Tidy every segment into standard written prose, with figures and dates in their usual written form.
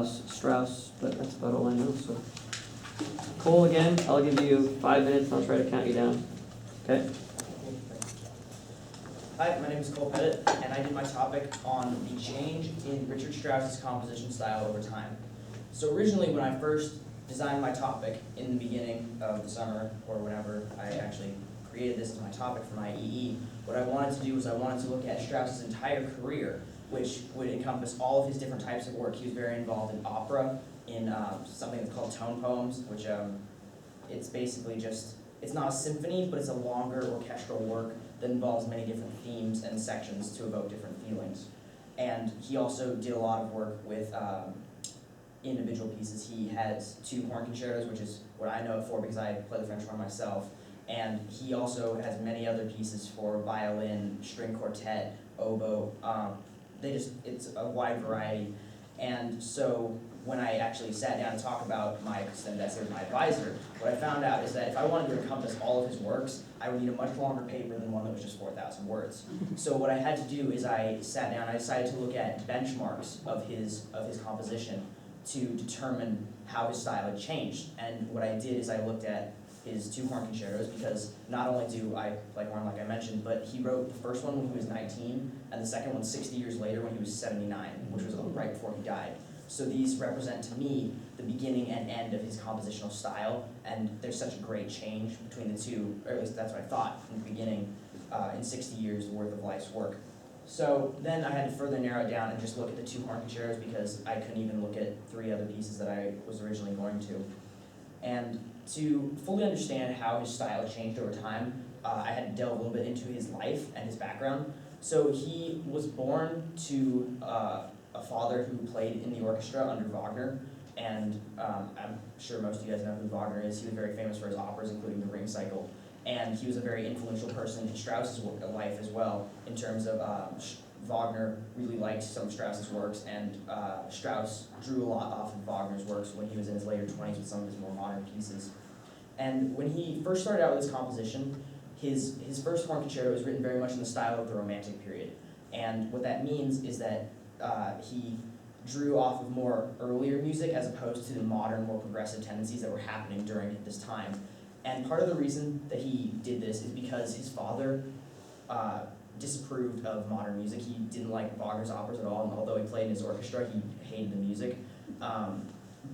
Strauss, but that's about all I know, so. Cole, again, I'll give you 5 minutes, and I'll try to count you down. Okay? Hi, my name is Cole Pettit, and I did my topic on the change in Richard Strauss's composition style over time. So originally, when I first designed my topic in the beginning of the summer, or whenever I actually created this as my topic for my EE, what I wanted to do was I wanted to look at Strauss's entire career, which would encompass all of his different types of work. He was very involved in opera, in something that's called tone poems, which it's basically just, it's not a symphony, but it's a longer orchestral work that involves many different themes and sections to evoke different feelings. And he also did a lot of work with individual pieces. He has 2 horn concertos, which is what I know it for because I play the French horn myself. And he also has many other pieces for violin, string quartet, oboe. It's a wide variety. And so when I actually sat down to talk about my extended essay with my advisor, what I found out is that if I wanted to encompass all of his works, I would need a much longer paper than one that was just 4,000 words. So what I had to do is I sat down, I decided to look at benchmarks of his composition to determine how his style had changed. And what I did is I looked at his 2 horn concertos, because not only do I play horn like I mentioned, but he wrote the first one when he was 19, and the second one 60 years later when he was 79, which was right before he died. So these represent to me the beginning and end of his compositional style, and there's such a great change between the two, or at least that's what I thought in the beginning, in 60 years worth of life's work. So then I had to further narrow it down and just look at the 2 horn concertos, because I couldn't even look at 3 other pieces that I was originally going to. And to fully understand how his style changed over time, I had to delve a little bit into his life and his background. So he was born to a father who played in the orchestra under Wagner, and I'm sure most of you guys know who Wagner is. He was very famous for his operas, including the Ring Cycle, and he was a very influential person in Strauss's life as well, in terms of Wagner really liked some of Strauss's works, and Strauss drew a lot off of Wagner's works when he was in his later 20s with some of his more modern pieces. And when he first started out with his composition, his first horn concerto was written very much in the style of the Romantic period. And what that means is that he drew off of more earlier music as opposed to the modern, more progressive tendencies that were happening during this time. And part of the reason that he did this is because his father disapproved of modern music. He didn't like Wagner's operas at all, and although he played in his orchestra, he hated the music.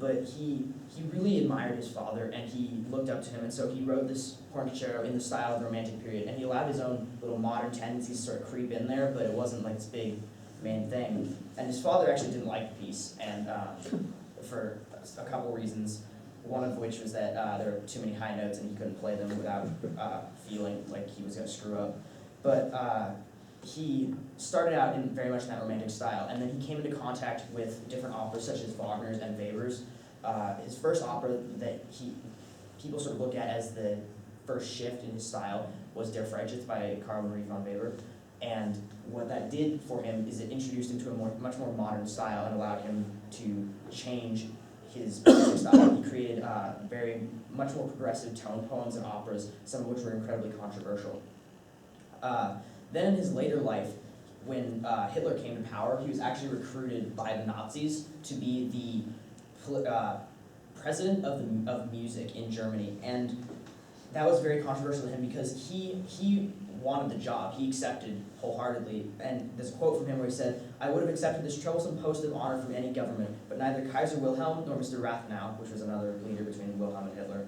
But he really admired his father, and he looked up to him, and so he wrote this horn concerto in the style of the Romantic period, and he allowed his own little modern tendencies to sort of creep in there, but it wasn't like this big main thing. And his father actually didn't like the piece, and for a couple reasons, one of which was that there were too many high notes and he couldn't play them without feeling like he was going to screw up. But he started out in very much in that Romantic style, and then he came into contact with different operas such as Wagner's and Weber's. His first opera that people sort of look at as the first shift in his style was Der Freischütz by Karl Marie von Weber. And what that did for him is it introduced him to a much more modern style and allowed him to change his music style. He created much more progressive tone poems and operas, some of which were incredibly controversial. Then in his later life, when Hitler came to power, he was actually recruited by the Nazis to be the president of music in Germany, and that was very controversial to him because he wanted the job. He accepted wholeheartedly, and there's a quote from him where he said, "I would have accepted this troublesome post of honor from any government, but neither Kaiser Wilhelm nor Mr. Rathenau," which was another leader between Wilhelm and Hitler,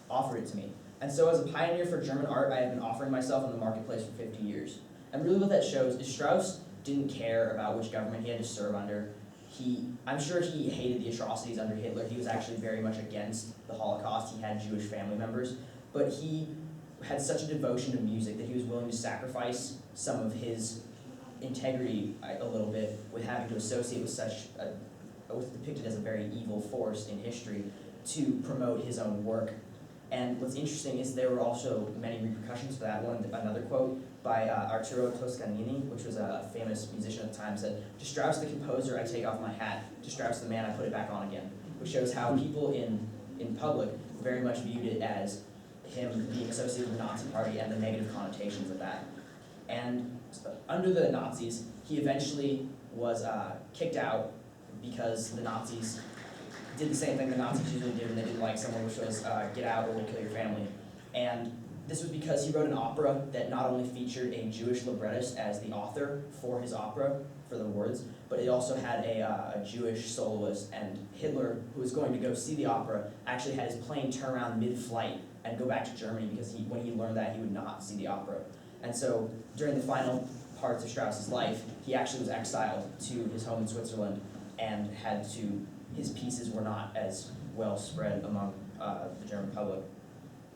"offered it to me. And so as a pioneer for German art, I have been offering myself in the marketplace for 50 years. And really what that shows is Strauss didn't care about which government he had to serve under. I'm sure he hated the atrocities under Hitler. He was actually very much against the Holocaust. He had Jewish family members, but he had such a devotion to music that he was willing to sacrifice some of his integrity a little bit with having to associate with was depicted as a very evil force in history to promote his own work. And what's interesting is there were also many repercussions for that. Another quote by Arturo Toscanini, which was a famous musician at the time, said, "To Strauss the composer, I take off my hat. To Strauss the man, I put it back on again," which shows how people in public very much viewed it as him being associated with the Nazi Party and the negative connotations of that. And under the Nazis, he eventually was kicked out because the Nazis did the same thing the Nazis usually did when they didn't like someone, which was get out or we'll kill your family. And this was because he wrote an opera that not only featured a Jewish librettist as the author for his opera, for the words, but it also had a Jewish soloist, and Hitler, who was going to go see the opera, actually had his plane turn around mid-flight and go back to Germany because when he learned that, he would not see the opera. And so during the final parts of Strauss's life, he actually was exiled to his home in Switzerland and his pieces were not as well spread among the German public.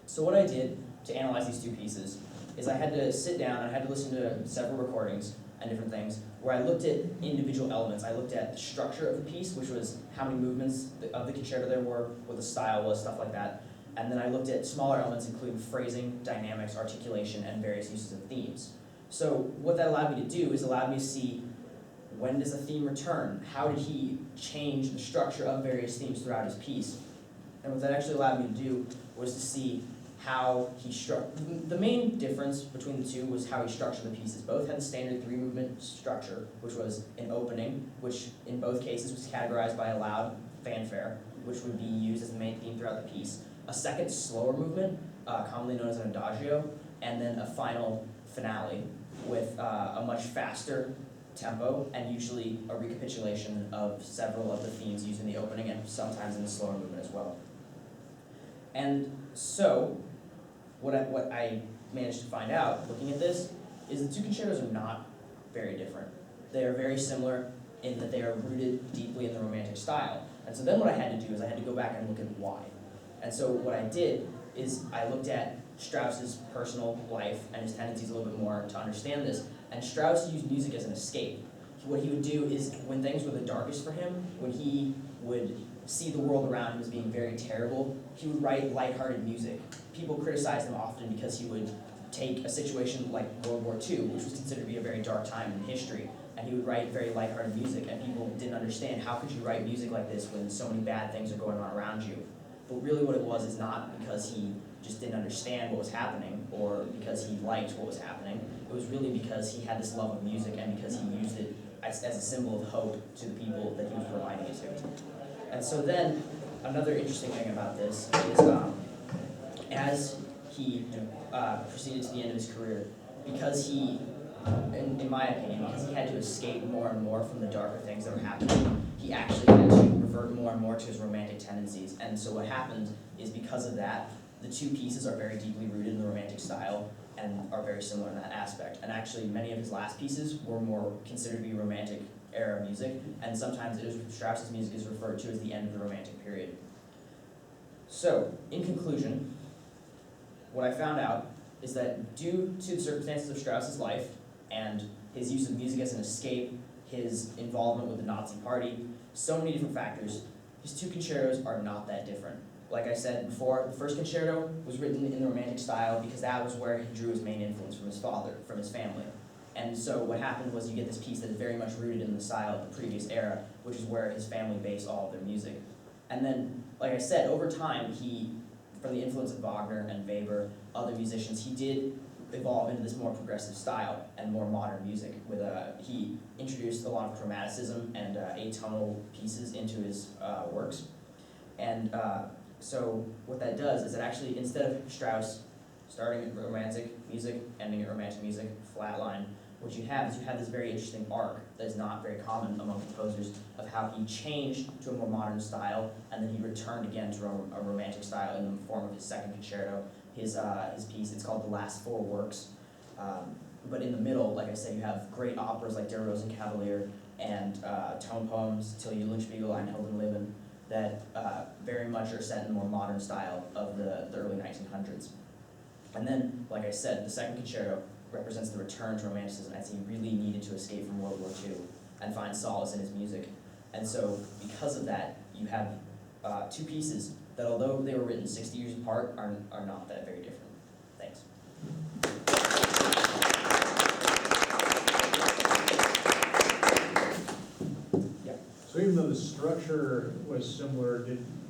So what I did to analyze these two pieces is I had to sit down and I had to listen to several recordings and different things where I looked at individual elements. I looked at the structure of the piece, which was how many movements of the concerto there were, what the style was, stuff like that. And then I looked at smaller elements including phrasing, dynamics, articulation, and various uses of themes. So what that allowed me to do is allowed me to see when does a theme return? How did he change the structure of various themes throughout his piece? And what that actually allowed me to do was to see how he the main difference between the two was how he structured the pieces. Both had the standard 3-movement structure, which was an opening, which in both cases was categorized by a loud fanfare, which would be used as the main theme throughout the piece. A second slower movement, commonly known as an adagio, and then a final finale with a much faster tempo and usually a recapitulation of several of the themes used in the opening and sometimes in the slower movement as well. And so, what I managed to find out looking at this is the two concertos are not very different. They are very similar in that they are rooted deeply in the Romantic style. And so then what I had to do is I had to go back and look at why. And so what I did is I looked at Strauss's personal life and his tendencies a little bit more to understand this. And Strauss used music as an escape. What he would do is when things were the darkest for him, when he would see the world around him as being very terrible, he would write lighthearted music. People criticized him often because he would take a situation like World War II, which was considered to be a very dark time in history, and he would write very lighthearted music, and people didn't understand how could you write music like this when so many bad things are going on around you. But really what it was is not because he just didn't understand what was happening or because he liked what was happening. It was really because he had this love of music and because he used it as a symbol of hope to the people that he was providing it to. And so then, another interesting thing about this is as he proceeded to the end of his career, because he, in my opinion, because he had to escape more and more from the darker things that were happening, he actually had to revert more and more to his romantic tendencies. And so what happened is because of that, the two pieces are very deeply rooted in the Romantic style and are very similar in that aspect. And actually, many of his last pieces were more considered to be Romantic era music, and sometimes Strauss's music is referred to as the end of the Romantic period. So, in conclusion, what I found out is that due to the circumstances of Strauss's life and his use of music as an escape, his involvement with the Nazi Party, so many different factors, his two concertos are not that different. Like I said before, the first concerto was written in the Romantic style because that was where he drew his main influence from his father, from his family. And so what happened was you get this piece that is very much rooted in the style of the previous era, which is where his family based all of their music. And then, like I said, over time, from the influence of Wagner and Weber, other musicians, he did evolve into this more progressive style and more modern music. He introduced a lot of chromaticism and atonal pieces into his works. And so what that does is it actually, instead of Strauss starting at Romantic music, ending at Romantic music, flat line, what you have is you have this very interesting arc that is not very common among composers of how he changed to a more modern style and then he returned again to a Romantic style in the form of his second concerto, his piece. It's called The Last Four Works. But in the middle, like I said, you have great operas like Der Rosenkavalier and tone poems, Till Eulenspiegel, Ein Heldenleben, that very much are set in a more modern style of the early 1900s. And then, like I said, the second concerto represents the return to Romanticism as he really needed to escape from World War II and find solace in his music. And so, because of that, you have two pieces that, although they were written 60 years apart, are not that very different. Thanks. Yeah. So even though the structure was similar,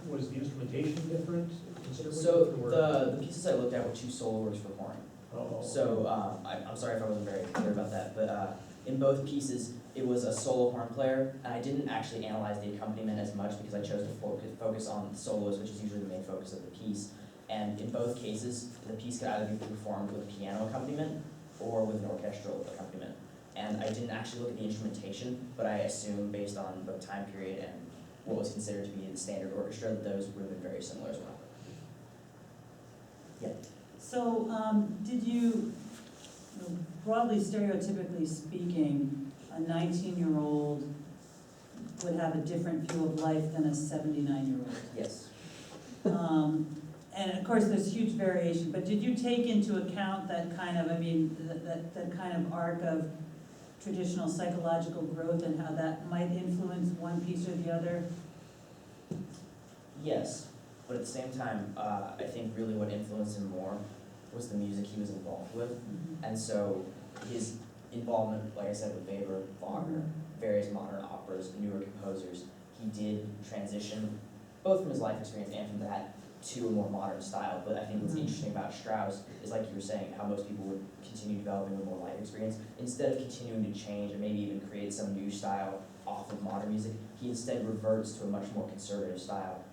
was the instrumentation different considerably? So the pieces I looked at were two solo works for horn. Oh. So I'm sorry if I wasn't very clear about that, but in both pieces, it was a solo horn player, and I didn't actually analyze the accompaniment as much because I chose to focus on the solos, which is usually the main focus of the piece. And in both cases, the piece could either be performed with piano accompaniment or with an orchestral accompaniment. And I didn't actually look at the instrumentation, but I assume based on both time period and what was considered to be the standard orchestra, that those would have been very similar as well. Yeah. So, did you, broadly stereotypically speaking, a 19-year-old would have a different view of life than a 79-year-old? Yes. And of course, there's huge variation, but did you take into account that kind of, I mean, that kind of arc of traditional psychological growth and how that might influence one piece or the other? Yes, but at the same time, I think really what influenced him more was the music he was involved with. And so his involvement, like I said, with Weber, Wagner, various modern operas, newer composers, he did transition both from his life experience and from that to a more modern style. But I think what's interesting about Strauss is, like you were saying, how most people would continue developing with more life experience. Instead of continuing to change and maybe even create some new style off of modern music, he instead reverts to a much more conservative style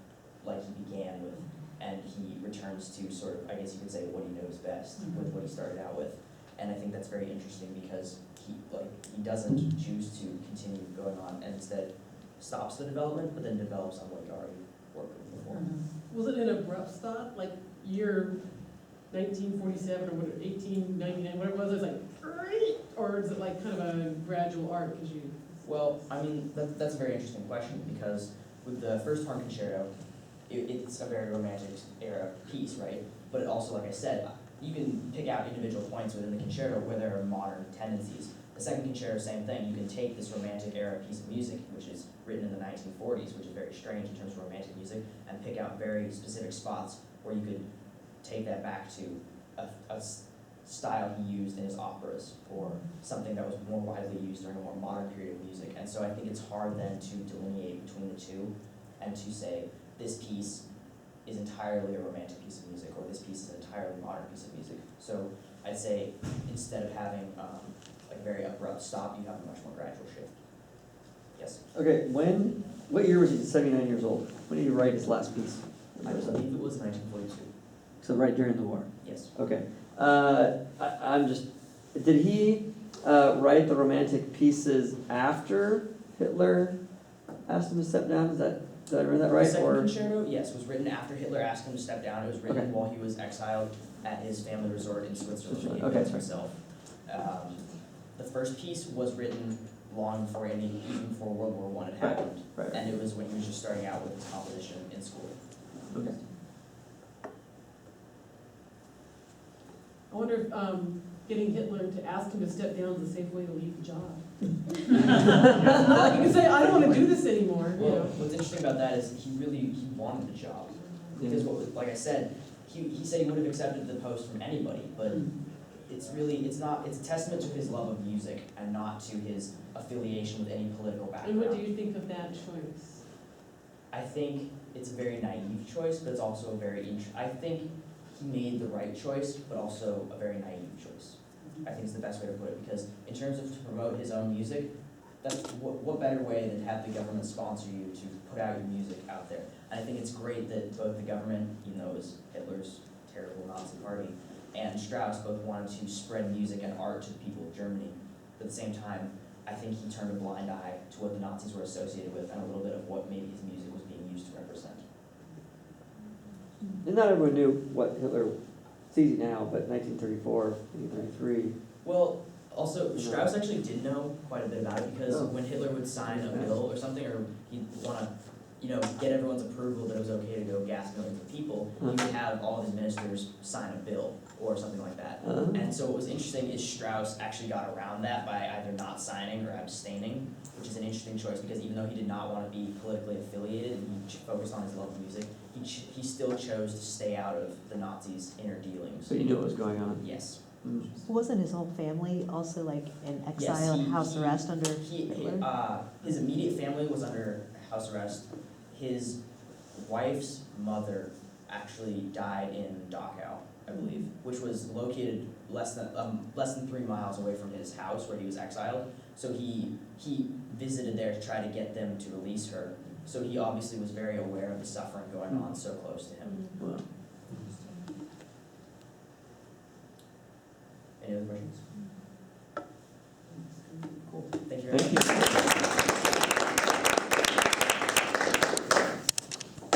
like he began with. And he returns to sort of, I guess you could say, what he knows best with what he started out with. And I think that's very interesting because he doesn't choose to continue going on and instead stops the development, but then develops on what he already worked with before. Was it an abrupt stop, like year 1947 or whatever, 1899, whatever it was like, or is it like kind of a gradual arc as you? Well, I mean, that's a very interesting question because with the first horn concerto, it's a very romantic era piece, right? But it also, like I said, you can pick out individual points within the concerto where there are modern tendencies. The second concerto, same thing. You can take this romantic era piece of music, which is written in the 1940s, which is very strange in terms of romantic music, and pick out very specific spots where you could take that back to a style he used in his operas, or something that was more widely used during a more modern period of music. And so I think it's hard then to delineate between the two and to say this piece is entirely a romantic piece of music or this piece is an entirely modern piece of music. So I'd say instead of having a very abrupt stop, you have a much more gradual shift. Yes? Okay, what year was he 79 years old? When did he write his last piece? I believe it was 1942. So right during the war. Yes. Okay. Did he write the romantic pieces after Hitler asked him to step down? Did I remember that right? The second concerto, yes, was written after Hitler asked him to step down. It was written Okay. while he was exiled at his family resort in Switzerland. He Okay, built sorry. himself. The first piece was written long before even before World War I had happened, Right. and it was when he was just starting out with his composition in school. Okay. I wonder if getting Hitler to ask him to step down is a safe way to leave the job. You can say, I don't want to do this anymore. You Well, know? what's interesting about that is he wanted the job. Because like I said, he said he would have accepted the post from anybody, but it's a testament to his love of music and not to his affiliation with any political And what do background. you think of that choice? I think it's a very naive choice, but it's also a very, I think he made the right choice, but also a very naive choice. I think is the best way to put it, because in terms of to promote his own music, that's what better way than have the government sponsor you to put out your music out there. And I think it's great that both the government, even though it was Hitler's terrible Nazi party, and Strauss both wanted to spread music and art to the people of Germany. But at the same time, I think he turned a blind eye to what the Nazis were associated with and a little bit of what maybe his music was being used to represent. And not everyone knew what Hitler, it's easy now, but 1934, 1933. Well, also, Strauss actually did know quite a bit about it because Oh. when Hitler would sign a bill or something, or he'd want to, get everyone's approval that it was okay to go gas millions of people, he would have all of his ministers sign a bill or something like that. And so what was interesting is Strauss actually got around that by either not signing or abstaining, which is an interesting choice because even though he did not want to be politically affiliated and he focused on his love of music, he still chose to stay out of the Nazis' inner dealings. So you knew what was going on. Yes. Wasn't his whole family also like in Yes, exile and house he- arrest under He, Hitler? his immediate family was under house arrest. His wife's mother actually died in Dachau, I believe, which was located less than 3 miles away from his house where he was exiled. So he visited there to try to get them to release her. So he obviously was very aware of the suffering going on so close to him. Wow. Any other questions?